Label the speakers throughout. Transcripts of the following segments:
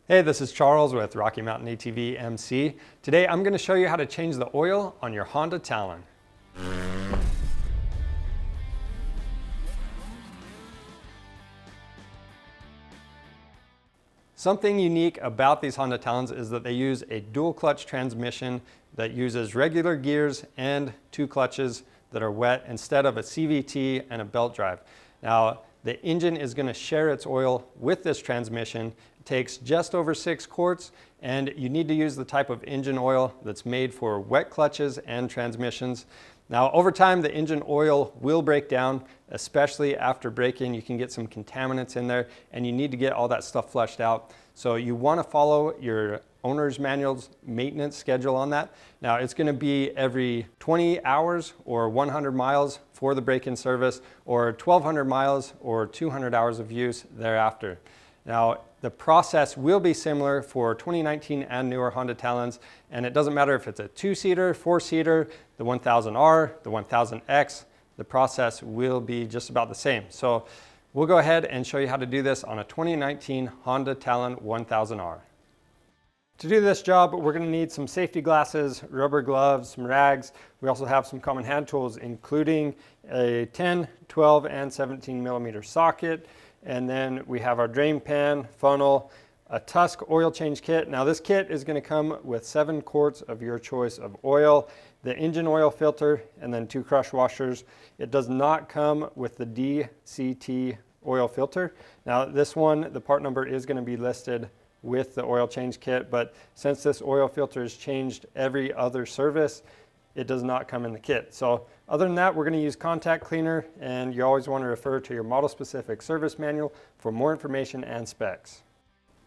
Speaker 1: Hey, this is Charles with Rocky Mountain ATV MC. Today I'm going to show you how to change the oil on your Honda Talon. Something unique about these Honda Talons is that they use a dual clutch transmission that uses regular gears and two clutches that are wet instead of a CVT and a belt drive. Now, the engine is going to share its oil with this transmission. It takes just over 6 quarts, and you need to use the type of engine oil that's made for wet clutches and transmissions. Now, over time, the engine oil will break down, especially after braking. You can get some contaminants in there, and you need to get all that stuff flushed out. So you want to follow your owner's manual's maintenance schedule on that. Now, it's going to be every 20 hours or 100 miles for the break-in service, or 1,200 miles or 200 hours of use thereafter. Now, the process will be similar for 2019 and newer Honda Talons, and it doesn't matter if it's a 2-seater, 4-seater, the 1000R, the 1000X, the process will be just about the same. So we'll go ahead and show you how to do this on a 2019 Honda Talon 1000R. To do this job, we're going to need some safety glasses, rubber gloves, some rags. We also have some common hand tools, including a 10, 12, and 17 millimeter socket. And then we have our drain pan, funnel, a Tusk oil change kit. Now this kit is going to come with 7 quarts of your choice of oil, the engine oil filter, and then 2 crush washers. It does not come with the DCT oil filter. Now this one, the part number is going to be listed with the oil change kit, but since this oil filter is changed every other service, it does not come in the kit. So other than that, we're going to use contact cleaner, and you always want to refer to your model specific service manual for more information and specs.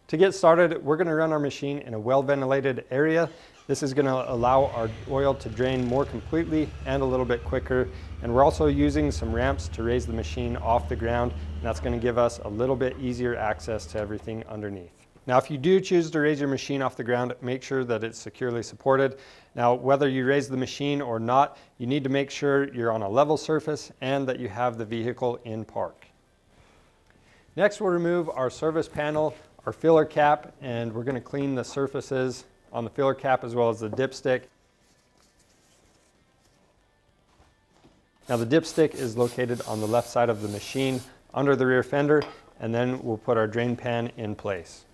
Speaker 1: To get started, we're going to run our machine in a well ventilated area. This is going to allow our oil to drain more completely and a little bit quicker. And we're also using some ramps to raise the machine off the ground, and that's going to give us a little bit easier access to everything underneath. Now, if you do choose to raise your machine off the ground, make sure that it's securely supported. Now, whether you raise the machine or not, you need to make sure you're on a level surface and that you have the vehicle in park. Next, we'll remove our service panel, our filler cap, and we're going to clean the surfaces on the filler cap as well as the dipstick. Now, the dipstick is located on the left side of the machine under the rear fender, and then we'll put our drain pan in place.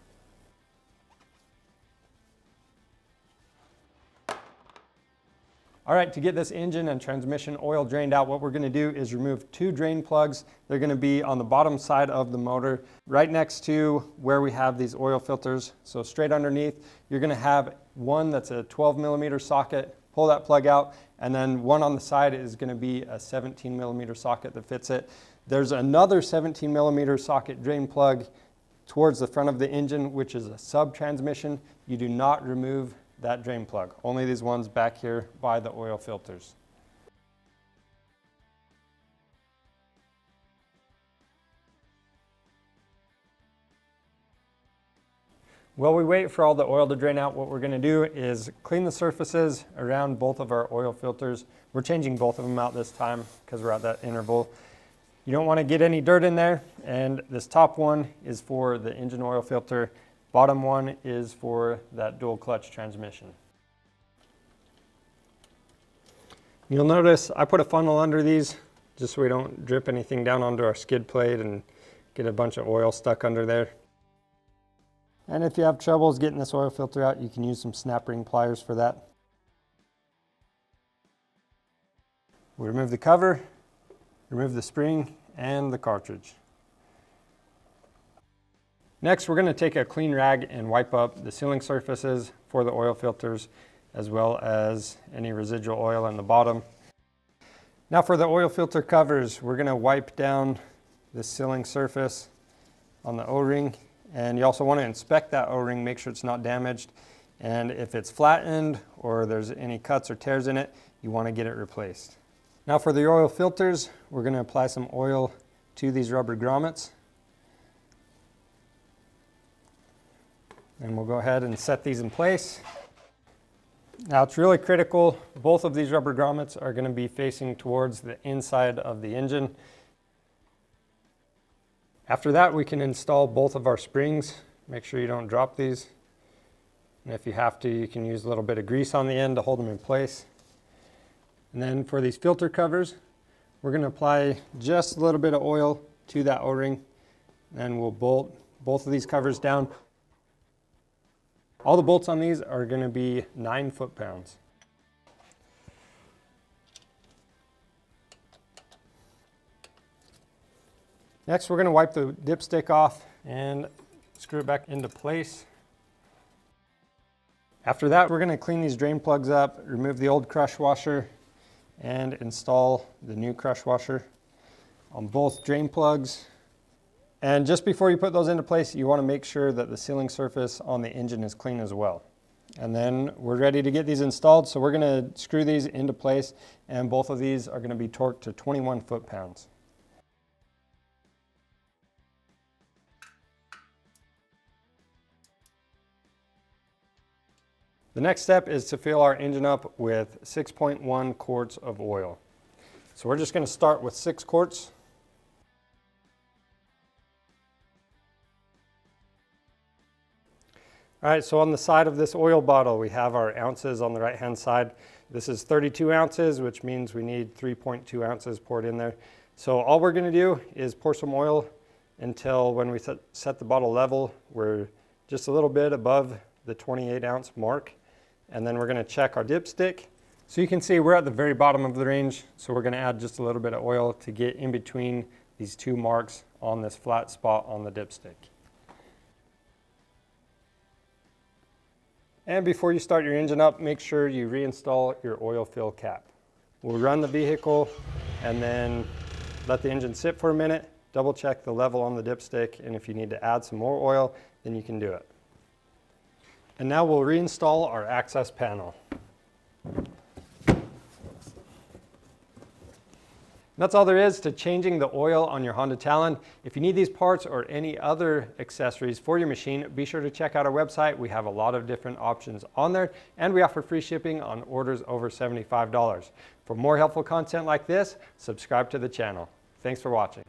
Speaker 1: All right, to get this engine and transmission oil drained out, what we're going to do is remove 2 drain plugs. They're going to be on the bottom side of the motor, right next to where we have these oil filters. So straight underneath, you're going to have one that's a 12 millimeter socket. Pull that plug out, and then one on the side is going to be a 17 millimeter socket that fits it. There's another 17 millimeter socket drain plug towards the front of the engine, which is a sub-transmission. You do not remove that drain plug, only these ones back here by the oil filters. While we wait for all the oil to drain out, what we're going to do is clean the surfaces around both of our oil filters. We're changing both of them out this time because we're at that interval. You don't want to get any dirt in there, and this top one is for the engine oil filter. Bottom one is for that dual clutch transmission. You'll notice I put a funnel under these just so we don't drip anything down onto our skid plate and get a bunch of oil stuck under there. And if you have troubles getting this oil filter out, you can use some snap ring pliers for that. We remove the cover, remove the spring and the cartridge. Next, we're going to take a clean rag and wipe up the sealing surfaces for the oil filters, as well as any residual oil in the bottom. Now for the oil filter covers, we're going to wipe down the sealing surface on the O-ring, and you also want to inspect that O-ring, make sure it's not damaged, and if it's flattened or there's any cuts or tears in it, you want to get it replaced. Now for the oil filters, we're going to apply some oil to these rubber grommets. And we'll go ahead and set these in place. Now it's really critical, both of these rubber grommets are going to be facing towards the inside of the engine. After that, we can install both of our springs Make sure you don't drop these. And if you have to, you can use a little bit of grease on the end to hold them in place. And then for these filter covers, we're going to apply just a little bit of oil to that O-ring. Then we'll bolt both of these covers down. All the bolts on these are going to be 9 foot-pounds. Next, we're going to wipe the dipstick off and screw it back into place. After that, we're going to clean these drain plugs up, remove the old crush washer, and install the new crush washer on both drain plugs. And just before you put those into place, you want to make sure that the sealing surface on the engine is clean as well. And then we're ready to get these installed. So we're going to screw these into place, and both of these are going to be torqued to 21 foot-pounds. The next step is to fill our engine up with 6.1 quarts of oil. So we're just going to start with 6 quarts. All right, so on the side of this oil bottle, we have our ounces on the right-hand side. This is 32 ounces, which means we need 3.2 ounces poured in there. So all we're going to do is pour some oil until when we set the bottle level, we're just a little bit above the 28-ounce mark. And then we're going to check our dipstick. So you can see we're at the very bottom of the range. So we're going to add just a little bit of oil to get in between these 2 marks on this flat spot on the dipstick. And before you start your engine up, make sure you reinstall your oil fill cap. We'll run the vehicle and then let the engine sit for a minute, double check the level on the dipstick, and if you need to add some more oil, then you can do it. And now we'll reinstall our access panel. That's all there is to changing the oil on your Honda Talon. If you need these parts or any other accessories for your machine, be sure to check out our website. We have a lot of different options on there, and we offer free shipping on orders over $75. For more helpful content like this, subscribe to the channel. Thanks for watching.